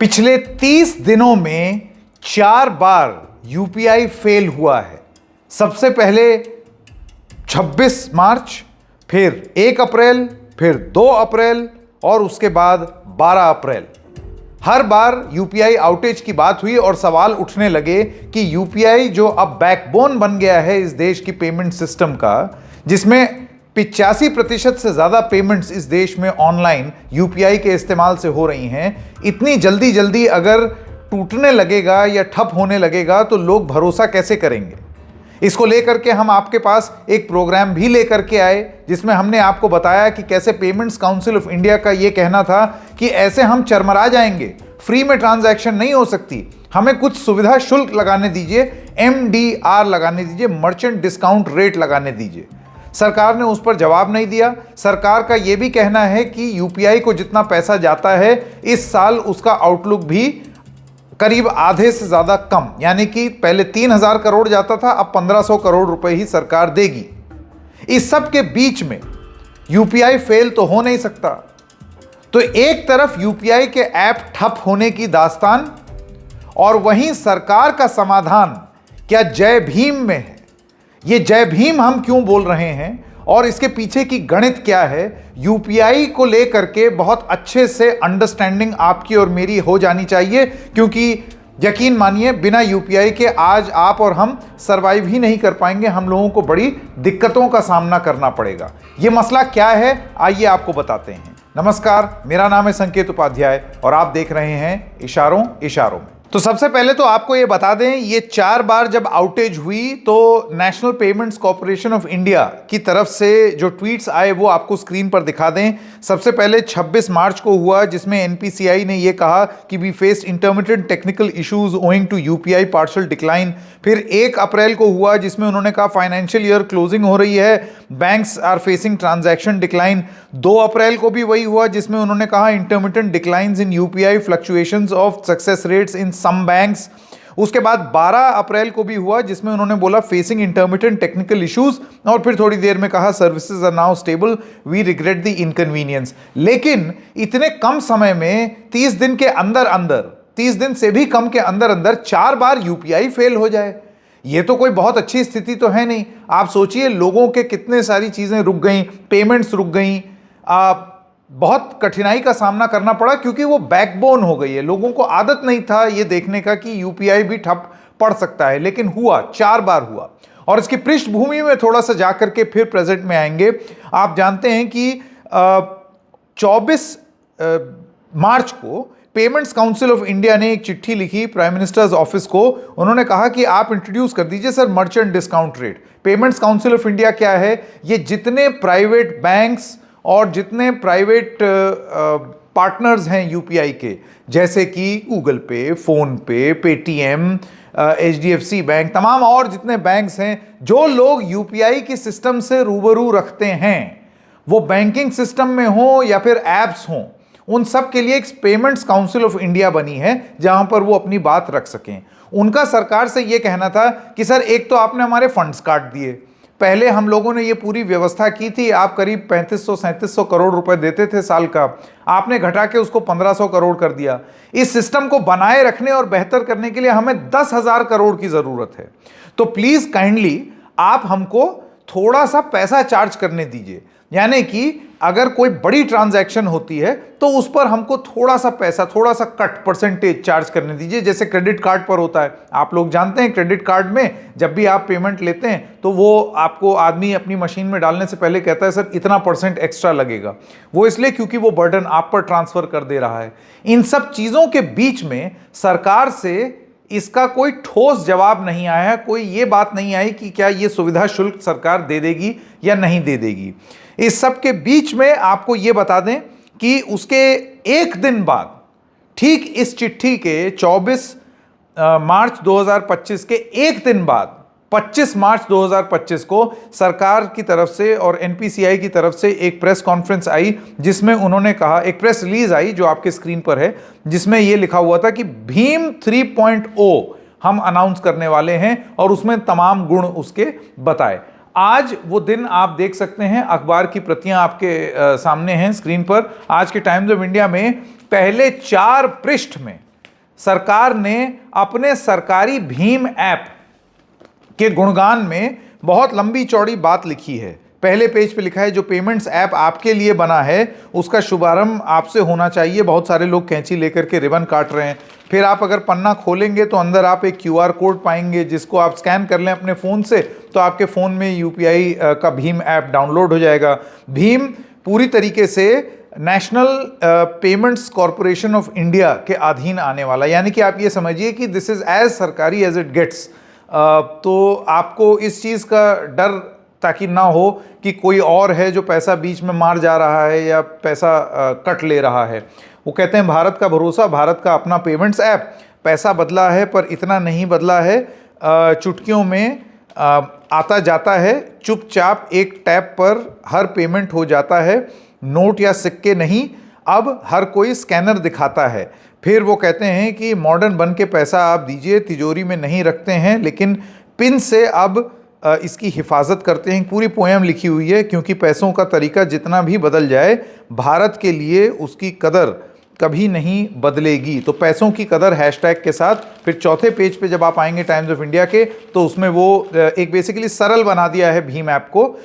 पिछले 30 दिनों में 4 बार यूपीआई फेल हुआ है। सबसे पहले 26 मार्च, फिर 1 अप्रैल, फिर 2 अप्रैल और उसके बाद 12 अप्रैल। हर बार यूपीआई आउटेज की बात हुई और सवाल उठने लगे कि यूपीआई जो अब बैकबोन बन गया है इस देश की पेमेंट सिस्टम का, जिसमें 85% से ज़्यादा पेमेंट्स इस देश में ऑनलाइन यूपीआई के इस्तेमाल से हो रही हैं, इतनी जल्दी अगर टूटने लगेगा या ठप होने लगेगा तो लोग भरोसा कैसे करेंगे। इसको लेकर के हम आपके पास एक प्रोग्राम भी लेकर के आए जिसमें हमने आपको बताया कि कैसे पेमेंट्स काउंसिल ऑफ इंडिया का ये कहना था कि ऐसे हम चरमरा जाएंगे, फ्री में ट्रांजैक्शन नहीं हो सकती, हमें कुछ सुविधा शुल्क लगाने दीजिए, MDR लगाने दीजिए, मर्चेंट डिस्काउंट रेट लगाने दीजिए। सरकार ने उस पर जवाब नहीं दिया। सरकार का यह भी कहना है कि यूपीआई को जितना पैसा जाता है इस साल उसका आउटलुक भी करीब आधे से ज़्यादा कम, यानी कि पहले 3000 करोड़ जाता था, अब 1500 करोड़ रुपए ही सरकार देगी। इस सब के बीच में यूपीआई फेल तो हो नहीं सकता। तो एक तरफ यूपीआई के ऐप ठप होने की दास्तान और वहीं सरकार का समाधान क्या जय भीम में है। ये जय भीम हम क्यों बोल रहे हैं और इसके पीछे की गणित क्या है, यूपीआई को लेकर के बहुत अच्छे से अंडरस्टैंडिंग आपकी और मेरी हो जानी चाहिए, क्योंकि यकीन मानिए बिना यूपीआई के आज आप और हम सरवाइव ही नहीं कर पाएंगे। हम लोगों को बड़ी दिक्कतों का सामना करना पड़ेगा। ये मसला क्या है, आइए आपको बताते हैं। नमस्कार, मेरा नाम है संकेत उपाध्याय और आप देख रहे हैं इशारों इशारों में। तो सबसे पहले तो आपको ये बता दें, ये 4 बार जब आउटेज हुई तो national payments corporation of India की तरफ से जो ट्वीट्स आए वो आपको स्क्रीन पर दिखा दें। सबसे पहले 26 मार्च को हुआ जिसमें एनपीसीआई ने ये कहा कि we face intermittent technical issues owing to UPI partial decline. फिर 1 अप्रैल को हुआ जिसमें उन्होंने कहा फाइनेंशियल ईयर क्लोजिंग हो रही है, banks are facing transaction decline. 2 April को भी वही हुआ जिसमें उन्होंने कहा intermittent declines in UPI, fluctuations of success rates in some banks. उसके बाद 12 अप्रैल को भी हुआ जिसमें उन्होंने बोला फेसिंग इंटरमिटेंट टेक्निकल इश्यूज और फिर थोड़ी देर में कहा services are now stable, we regret the inconvenience. लेकिन इतने कम समय में 30 दिन के अंदर अंदर, 30 दिन से भी कम के अंदर अंदर 4 बार यूपीआई फेल हो जाए, ये तो कोई बहुत अच्छी स्थिति तो है नहीं। आप सोचिए लोगों के कितने सारी चीजें रुक गई, पेमेंट्स रुक गई, बहुत कठिनाई का सामना करना पड़ा क्योंकि वो बैकबोन हो गई है। लोगों को आदत नहीं था ये देखने का कि यूपीआई भी ठप पड़ सकता है, लेकिन हुआ, 4 बार हुआ। और इसकी पृष्ठभूमि में थोड़ा सा जाकर के फिर प्रेजेंट में आएंगे। आप जानते हैं कि 24 मार्च को पेमेंट्स काउंसिल ऑफ इंडिया ने एक चिट्ठी लिखी प्राइम मिनिस्टर्स ऑफिस को। उन्होंने कहा कि आप इंट्रोड्यूस कर दीजिए sir merchant discount rate. Payments council of India क्या है, ये जितने प्राइवेट बैंक्स और जितने प्राइवेट पार्टनर्स हैं यूपीआई के, जैसे कि गूगल पे, फोन पे, पेटीएम, HDFC बैंक, तमाम और जितने बैंक्स हैं, जो लोग यूपीआई की सिस्टम से रूबरू रखते हैं, वो बैंकिंग सिस्टम में हो या फिर एप्स हों, उन सब के लिए एक पेमेंट्स काउंसिल ऑफ इंडिया बनी है जहां पर वो अपनी बात रख सकें। उनका सरकार से ये कहना था कि सर एक तो आपने हमारे फंड्स काट दिए, पहले हम लोगों ने ये पूरी व्यवस्था की थी, आप करीब 3500-3700 करोड़ रुपए देते थे साल का, आपने घटा के उसको 1500 करोड़ कर दिया। इस सिस्टम को बनाए रखने और बेहतर करने के लिए हमें 10,000 करोड़ की जरूरत है, तो प्लीज काइंडली आप हमको थोड़ा सा पैसा चार्ज करने दीजिए। यानी कि अगर कोई बड़ी ट्रांजैक्शन होती है तो उस पर हमको थोड़ा सा पैसा, थोड़ा सा कट परसेंटेज चार्ज करने दीजिए, जैसे क्रेडिट कार्ड पर होता है। आप लोग जानते हैं क्रेडिट कार्ड में जब भी आप पेमेंट लेते हैं तो वो आपको आदमी अपनी मशीन में डालने से पहले कहता है सर इतना % एक्स्ट्रा लगेगा। वो इसलिए क्योंकि वो बर्डन आप पर ट्रांसफर कर दे रहा है। इन सब चीजों के बीच में सरकार से इसका कोई ठोस जवाब नहीं आया, कोई ये बात नहीं आई कि क्या ये सुविधा शुल्क सरकार दे देगी या नहीं दे देगी। इस सब के बीच में आपको ये बता दें कि उसके एक दिन बाद, ठीक इस चिट्ठी के 24 मार्च 2025 के एक दिन बाद, 25 मार्च 2025 को सरकार की तरफ से और एनपीसीआई की तरफ से एक प्रेस कॉन्फ्रेंस आई जिसमें उन्होंने कहा, एक प्रेस रिलीज आई जो आपके स्क्रीन पर है, जिसमें यह लिखा हुआ था कि भीम 3.0 हम अनाउंस करने वाले हैं और उसमें तमाम गुण उसके बताए। आज वो दिन आप देख सकते हैं, अखबार की प्रतियां आपके सामने हैं स्क्रीन पर। आज के टाइम्स ऑफ इंडिया में पहले 4 पृष्ठ में सरकार ने अपने सरकारी भीम ऐप के गुणगान में बहुत लंबी चौड़ी बात लिखी है। पहले पेज पे लिखा है जो पेमेंट्स ऐप आपके लिए बना है उसका शुभारंभ आपसे होना चाहिए। बहुत सारे लोग कैंची लेकर के रिबन काट रहे हैं। फिर आप अगर पन्ना खोलेंगे तो अंदर आप एक क्यूआर कोड पाएंगे जिसको आप स्कैन कर लें अपने फ़ोन से, तो आपके फ़ोन में यूपीआई का भीम ऐप डाउनलोड हो जाएगा। भीम पूरी तरीके से national payments corporation of India के अधीन आने वाला, यानी कि आप ये समझिए कि दिस इज़ एज सरकारी एज इट गेट्स। तो आपको इस चीज़ का डर ताकि ना हो कि कोई और है जो पैसा बीच में मार जा रहा है या पैसा कट ले रहा है। वो कहते हैं भारत का भरोसा, भारत का अपना पेमेंट्स ऐप। पैसा बदला है पर इतना नहीं बदला है, चुटकियों में आता जाता है, चुपचाप एक टैप पर हर पेमेंट हो जाता है। नोट या सिक्के नहीं, अब हर कोई स्कैनर दिखाता है। फिर वो कहते हैं कि मॉडर्न बन के पैसा आप दीजिए, तिजोरी में नहीं रखते हैं लेकिन पिन से अब इसकी हिफाजत करते हैं। पूरी पोएम लिखी हुई है, क्योंकि पैसों का तरीका जितना भी बदल जाए भारत के लिए उसकी कदर कभी नहीं बदलेगी। तो पैसों की कदर हैशटैग के साथ। फिर चौथे पेज पे जब आप आएंगे टाइम्स ऑफ इंडिया के, तो उसमें वो एक बेसिकली सरल बना दिया है भीम ऐप को,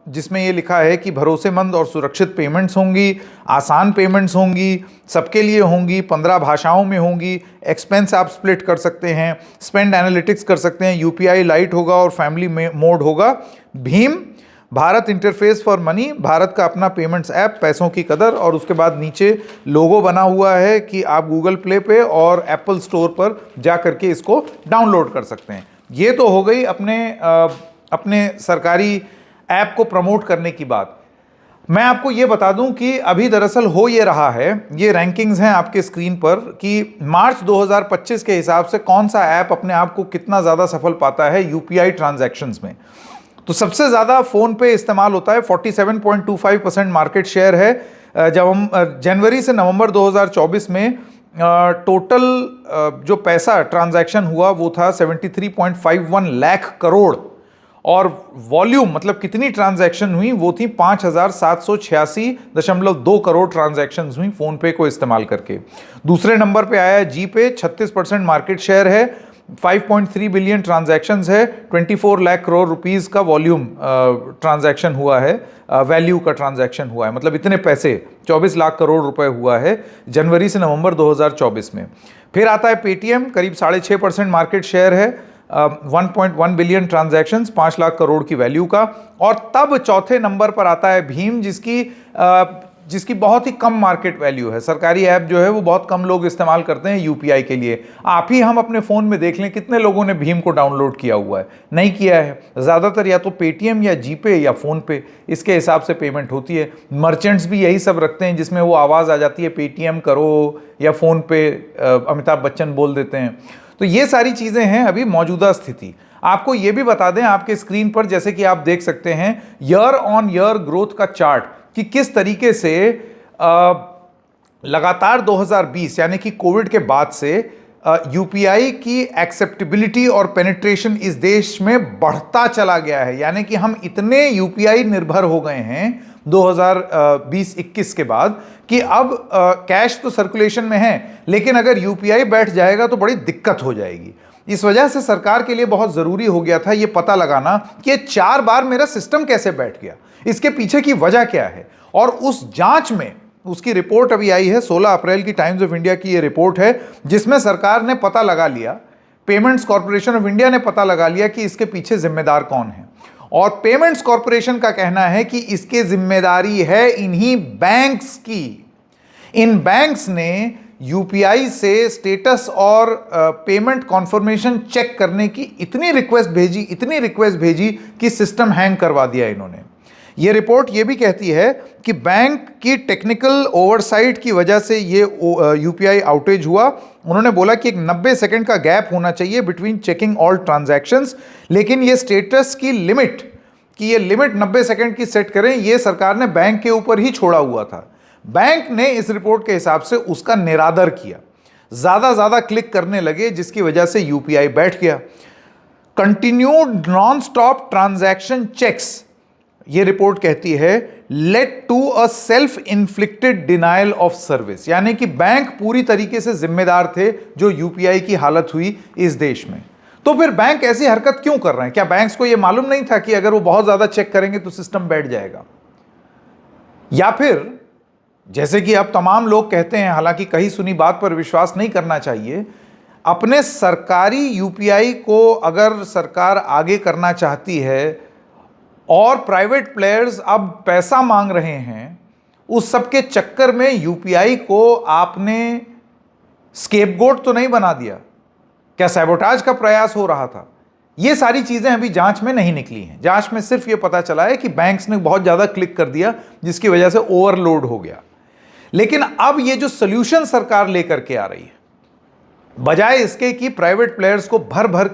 जिसमें ये लिखा है कि भरोसेमंद और सुरक्षित पेमेंट्स होंगी, आसान पेमेंट्स होंगी, सबके लिए होंगी, 15 भाषाओं में होंगी, एक्सपेंस आप स्प्लिट कर सकते हैं, स्पेंड एनालिटिक्स कर सकते हैं, यूपीआई लाइट होगा और फैमिली मोड होगा। Bhim Bharat interface for money, Bharat का अपना पेमेंट्स ऐप, पैसों की कदर। और उसके बाद नीचे लोगो बना हुआ है कि आप गूगल प्ले पे और एप्पल स्टोर पर जा करके इसको डाउनलोड कर सकते हैं। ये तो हो गई अपने सरकारी ऐप को प्रमोट करने की बात। मैं आपको ये बता दूं कि अभी दरअसल हो ये रहा है, ये रैंकिंग्स हैं आपके स्क्रीन पर, कि मार्च 2025 के हिसाब से कौन सा ऐप अपने आप को कितना ज़्यादा सफल पाता है यूपीआई ट्रांजैक्शंस में। तो सबसे ज़्यादा फ़ोन पे इस्तेमाल होता है, 47.25% मार्केट शेयर है। जब हम जनवरी से नवंबर 2024 में टोटल जो पैसा ट्रांजैक्शन हुआ वो था 73.51 लाख करोड़, और वॉल्यूम मतलब कितनी ट्रांजैक्शन हुई वो थी 5786.2 करोड़ ट्रांजैक्शन हुई फ़ोन पे को इस्तेमाल करके। दूसरे नंबर पे आया जी पे, 36% मार्केट शेयर है, 5.3 बिलियन ट्रांजैक्शंस है, 24 लाख करोड़ रुपीस का वॉल्यूम ट्रांजैक्शन हुआ है, वैल्यू का ट्रांजैक्शन हुआ है, मतलब इतने पैसे 24 लाख करोड़ रुपए हुआ है जनवरी से नवंबर 2024 में। फिर आता है पेटीएम, करीब 6.5% मार्केट शेयर है, 1.1 बिलियन ट्रांजैक्शंस, 5 लाख करोड़ की वैल्यू का। और तब चौथे नंबर पर आता है भीम, जिसकी बहुत ही कम मार्केट वैल्यू है। सरकारी ऐप जो है वो बहुत कम लोग इस्तेमाल करते हैं यूपीआई के लिए। आप ही हम अपने फ़ोन में देख लें कितने लोगों ने भीम को डाउनलोड किया हुआ है, नहीं किया है। ज़्यादातर या तो पेटीएम या जीपे या फ़ोनपे, इसके हिसाब से पेमेंट होती है। मर्चेंट्स भी यही सब रखते हैं जिसमें वो आवाज़ आ जाती है पेटीएम करो या फ़ोनपे अमिताभ बच्चन बोल देते हैं। तो ये सारी चीज़ें हैं अभी मौजूदा स्थिति। आपको ये भी बता दें, आपके स्क्रीन पर जैसे कि आप देख सकते हैं ईयर ऑन ईयर ग्रोथ का चार्ट, कि किस तरीके से लगातार 2020 यानी कि कोविड के बाद से यूपीआई की एक्सेप्टेबिलिटी और पेनिट्रेशन इस देश में बढ़ता चला गया है। यानी कि हम इतने यूपीआई निर्भर हो गए हैं 2020-21 के बाद कि अब कैश तो सर्कुलेशन में है, लेकिन अगर यूपीआई बैठ जाएगा तो बड़ी दिक्कत हो जाएगी। इस वजह से सरकार के लिए बहुत ज़रूरी हो गया था ये पता लगाना कि 4 बार मेरा सिस्टम कैसे बैठ गया, इसके पीछे की वजह क्या है। और उस जांच में उसकी रिपोर्ट अभी आई है, 16 अप्रैल की टाइम्स ऑफ इंडिया की ये रिपोर्ट है, जिसमें सरकार ने पता लगा लिया, पेमेंट्स कॉरपोरेशन ऑफ इंडिया ने पता लगा लिया कि इसके पीछे जिम्मेदार कौन है। और पेमेंट्स कॉरपोरेशन का कहना है कि इसकी जिम्मेदारी है इन्हीं बैंक्स की। इन बैंक्स ने यूपीआई से स्टेटस और पेमेंट कॉन्फर्मेशन चेक करने की इतनी रिक्वेस्ट भेजी कि सिस्टम हैंग करवा दिया इन्होंने। ये रिपोर्ट ये भी कहती है कि बैंक की टेक्निकल ओवरसाइट की वजह से ये यूपीआई आउटेज हुआ। उन्होंने बोला कि एक 90 सेकंड का गैप होना चाहिए बिटवीन चेकिंग ऑल ट्रांजैक्शंस, लेकिन ये स्टेटस की लिमिट, कि ये लिमिट 90 सेकंड की सेट करें, ये सरकार ने बैंक के ऊपर ही छोड़ा हुआ था। बैंक ने इस रिपोर्ट के हिसाब से उसका निरादर किया, ज़्यादा क्लिक करने लगे, जिसकी वजह से यूपीआई बैठ गया। Continued non stop transaction checks, ये रिपोर्ट कहती है led to a self inflicted denial of service, यानी कि बैंक पूरी तरीके से जिम्मेदार थे जो यूपीआई की हालत हुई इस देश में। तो फिर बैंक ऐसी हरकत क्यों कर रहे हैं? क्या बैंक्स को यह मालूम नहीं था कि अगर वो बहुत ज्यादा चेक करेंगे तो सिस्टम बैठ जाएगा? या फिर जैसे कि अब तमाम लोग कहते हैं, हालांकि कहीं सुनी बात पर विश्वास नहीं करना चाहिए, अपने सरकारी यूपीआई को अगर सरकार आगे करना चाहती है और प्राइवेट प्लेयर्स अब पैसा मांग रहे हैं, उस सब के चक्कर में यूपीआई को आपने स्केपगोट तो नहीं बना दिया? क्या सैबोटाज का प्रयास हो रहा था? ये सारी चीजें अभी जांच में नहीं निकली हैं। जांच में सिर्फ ये पता चला है कि बैंक्स ने बहुत ज्यादा क्लिक कर दिया जिसकी वजह से ओवरलोड हो गया। लेकिन अब ये जो सोल्यूशन सरकार लेकर के आ रही है, बजाय इसके कि प्राइवेट प्लेयर्स को भर भर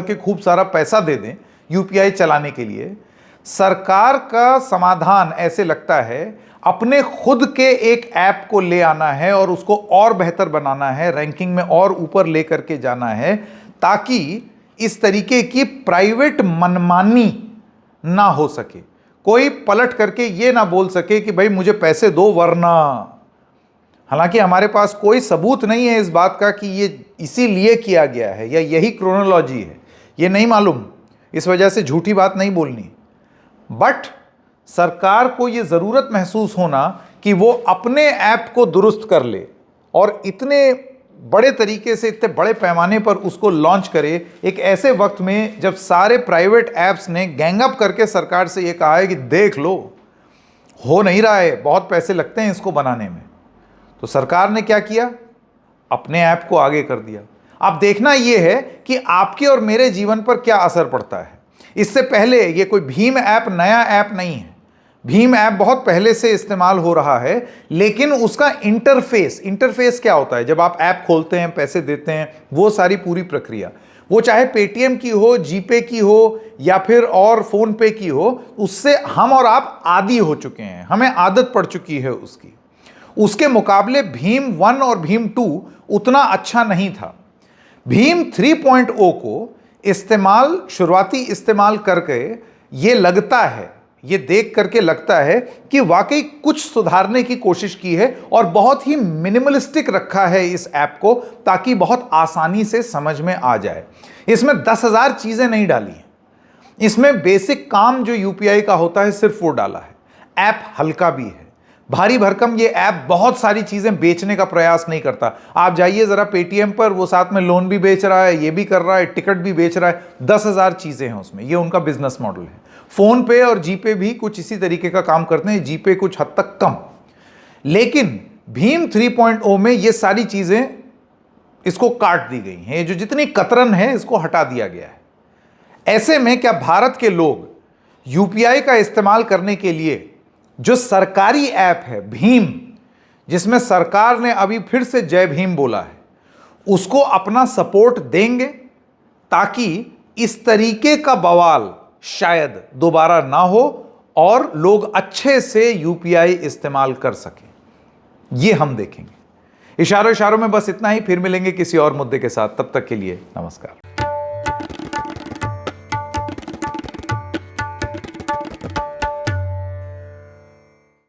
के खूब सारा पैसा दे दें यूपीआई चलाने के लिए, सरकार का समाधान ऐसे लगता है अपने खुद के एक ऐप को ले आना है और उसको और बेहतर बनाना है, रैंकिंग में और ऊपर लेकर के जाना है, ताकि इस तरीके की प्राइवेट मनमानी ना हो सके। कोई पलट करके ये ना बोल सके कि भाई मुझे पैसे दो वरना। हालांकि हमारे पास कोई सबूत नहीं है इस बात का कि ये इसीलिए किया गया है या यही क्रोनोलॉजी है, ये नहीं मालूम, इस वजह से झूठी बात नहीं बोलनी। बट सरकार को यह जरूरत महसूस होना कि वो अपने ऐप को दुरुस्त कर ले और इतने बड़े तरीके से, इतने बड़े पैमाने पर उसको लॉन्च करे एक ऐसे वक्त में जब सारे प्राइवेट ऐप्स ने गैंग अप करके सरकार से यह कहा है कि देख लो हो नहीं रहा है, बहुत पैसे लगते हैं इसको बनाने में। तो सरकार ने क्या किया? अपने ऐप को आगे कर दिया। अब देखना यह है कि आपके और मेरे जीवन पर क्या असर पड़ता है। इससे पहले ये कोई भीम ऐप नया ऐप नहीं है। भीम ऐप बहुत पहले से इस्तेमाल हो रहा है, लेकिन उसका इंटरफेस क्या होता है? जब आप ऐप खोलते हैं, पैसे देते हैं, वो सारी पूरी प्रक्रिया, वो चाहे पेटीएम की हो, जीपे की हो या फिर और फोन पे की हो, उससे हम और आप आदी हो चुके हैं, हमें आदत पड़ चुकी है उसकी। उसके मुकाबले भीम 1 और भीम 2 उतना अच्छा नहीं था। भीम 3.0 को शुरुआती इस्तेमाल करके ये लगता है, ये देख करके लगता है कि वाकई कुछ सुधारने की कोशिश की है और बहुत ही मिनिमलिस्टिक रखा है इस ऐप को, ताकि बहुत आसानी से समझ में आ जाए। इसमें 10,000 चीजें नहीं डाली हैं, इसमें बेसिक काम जो यूपीआई का होता है सिर्फ वो डाला है। ऐप हल्का भी है, भारी भरकम ये ऐप बहुत सारी चीजें बेचने का प्रयास नहीं करता। आप जाइए जरा पेटीएम पर, वो साथ में लोन भी बेच रहा है, ये भी कर रहा है, टिकट भी बेच रहा है, 10,000 चीजें हैं उसमें, ये उनका बिजनेस मॉडल है। फोन पे और जीपे भी कुछ इसी तरीके का काम करते हैं, जीपे कुछ हद तक कम। लेकिन भीम 3.0 में ये सारी चीजें इसको काट दी गई हैं, ये जो जितनी कतरन है इसको हटा दिया गया है। ऐसे में क्या भारत के लोग यूपीआई का इस्तेमाल करने के लिए जो सरकारी ऐप है भीम, जिसमें सरकार ने अभी फिर से जय भीम बोला है, उसको अपना सपोर्ट देंगे ताकि इस तरीके का बवाल शायद दोबारा ना हो और लोग अच्छे से यूपीआई इस्तेमाल कर सकें? ये हम देखेंगे। इशारों इशारों में बस इतना ही, फिर मिलेंगे किसी और मुद्दे के साथ। तब तक के लिए नमस्कार।